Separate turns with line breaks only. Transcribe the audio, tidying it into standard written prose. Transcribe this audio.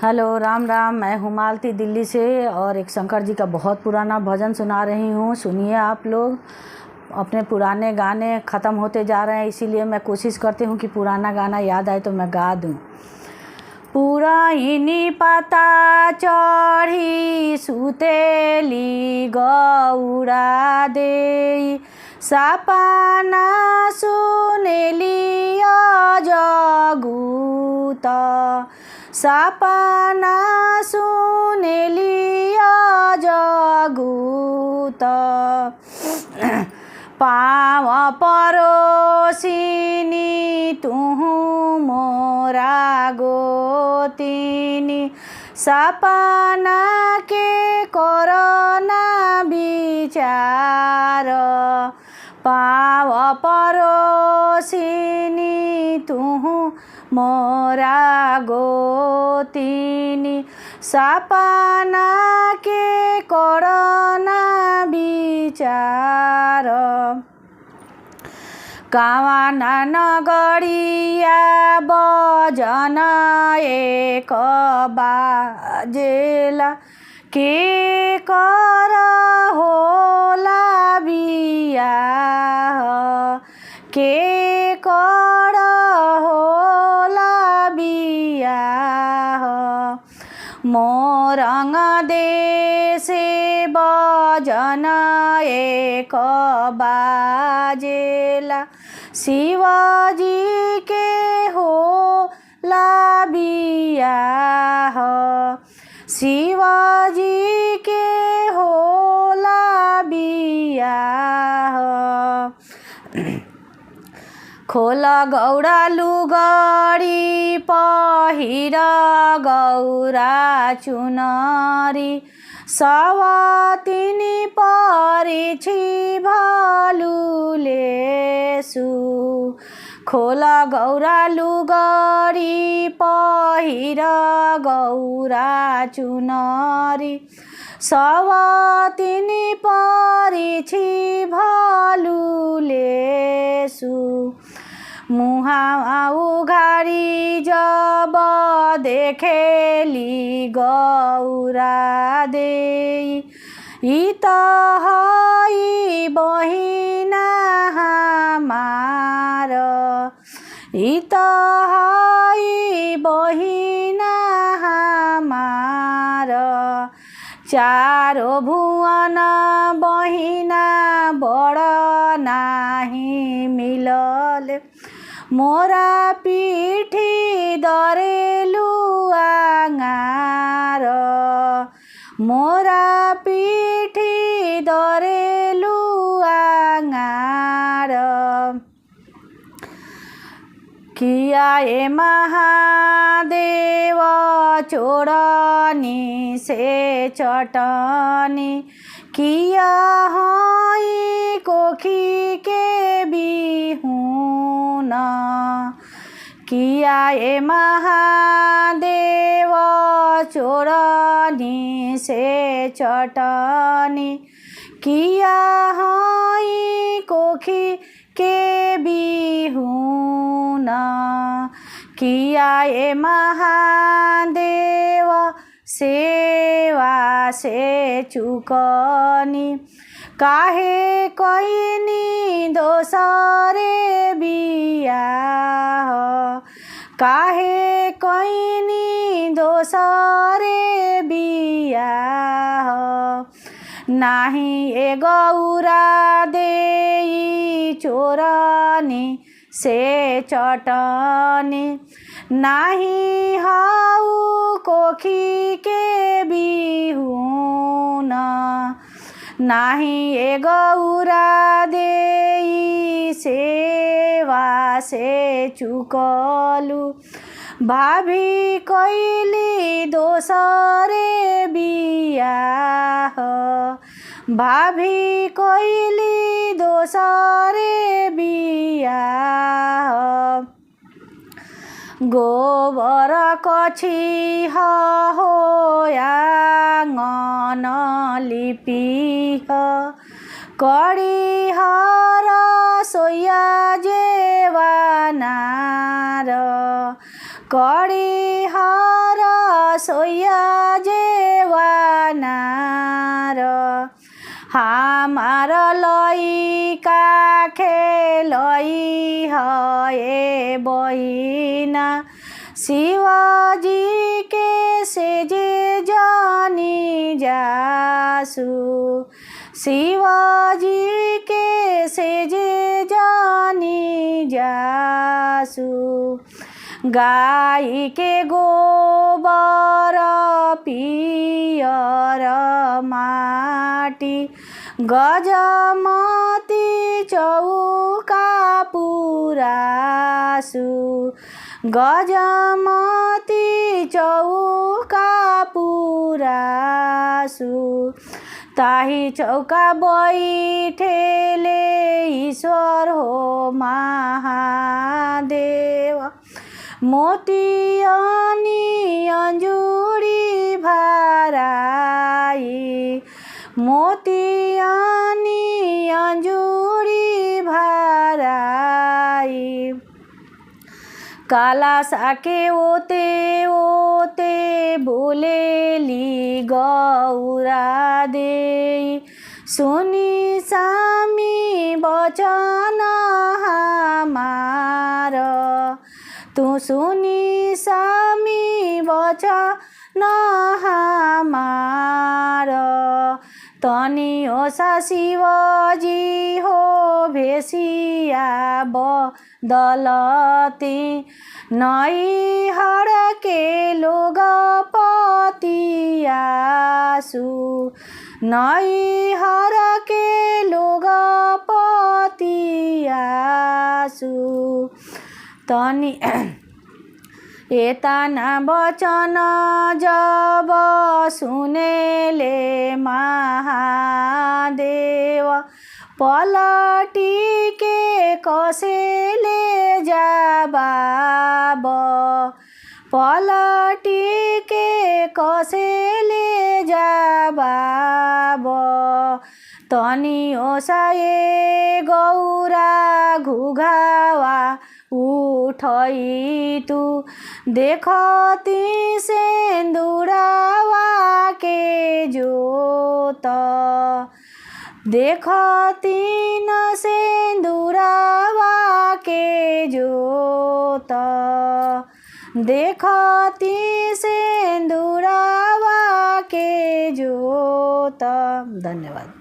Hello, Ram Ram. मैं हूँ मालती, दिल्ली से, और एक शंकर जी का बहुत पुराना भजन सुना रही हूँ। सुनिए आप लोग। अपने पुराने गाने ख़त्म होते जा रहे हैं, इसीलिए मैं कोशिश करती हूँ कि पुराना गाना याद आए तो मैं गा दूँ। पुरानी पाता चढ़ी सुतेली गौरा दे, सपना सुनेली अजगुत, सपना सुनेली अजगुत। पाव परोसिनी तुहु मोरा गोतिनी, सपना के कोरोना विचार। पाव परोसिनी तुहु मोरा गोतिनी, सपना के कोरोना विचार। कावाना नगरिया बजन एक बाजेला, के कर होला बियाह, के कर होला बियाह। मोरंग देशे बजन एक बाजेला, शिवजी के होला बियाह, शिवजी के होला बियाह। खोल गौरा लुगडी पहिर गौरा चुनरी, सवतिनी परिछि भलुलेसु। खोल गौरा लुगडी पहिर गौरा चुनरी, सवतिनी परिछि भलुलेसु। मुहा उघारी जब देखेली गौरा देई, इत हई बहिना हमार, इत हई बहिना हमार। चारो भुवन बहिना बड़ नाही मिलल, मोरा पीठी दरेलु आंगार, मोरा पीठी दरेलु आंगार। किया ए महादेव चोरनी से चटनी, किया हई कोखी के बिहुन। किया ए महादेव चोरनी से चटनी, किया हई कोखी के बिहुन। किया ए महादेव सेवा से चुकनी, काहे कइनी दोसरे बियाह, काहे कइनी दोसरे बियाह। नाही ए गौरा देई चोरनी से चटनी, नाही हाउ कोखी के बिहुन। नाही ए गौरा देई सेवा से चुकलु, भाभी कइली दोसरे बियाह, भाभी कइली दोसरे बियाह। गोबर कछि होयाङ्गन लिपिह, कडिहर सोया जेवानार, कडिहर सोया जेवानार हमार लइका खेलई है बहिना शिवजी के सेजे जानी जासु शिवजी के सेजे जानी जासु गाई के गोबर पियर माटी गजमती चौका पुरासु गजमती चौका पुरासु ताही चौका बैठेले ईश्वर हो महादेव मोती अनि अंजुरी भराई मोती अनि अंजुरी भराई काला साके ओते ओते बोलेली गौरा दे सुनी सामी बचन हमार तू सुनी सामी बचन हमार तनी ओसा शिवजी हो भेसिया बदलती नैहर के लोग पतियासु नैहर के लोग पतियासु तनी एतना बचन जब सुनेले महादेव पलटी के कसेले जवाब पलटी के कसेले जवाब तनी ओसाए गौरा घुघावा उठई तू देखती सेंदुरावा के जोत देखती न सेंदुरावा के जोत देखती सेंदुरावा के जोत। धन्यवाद।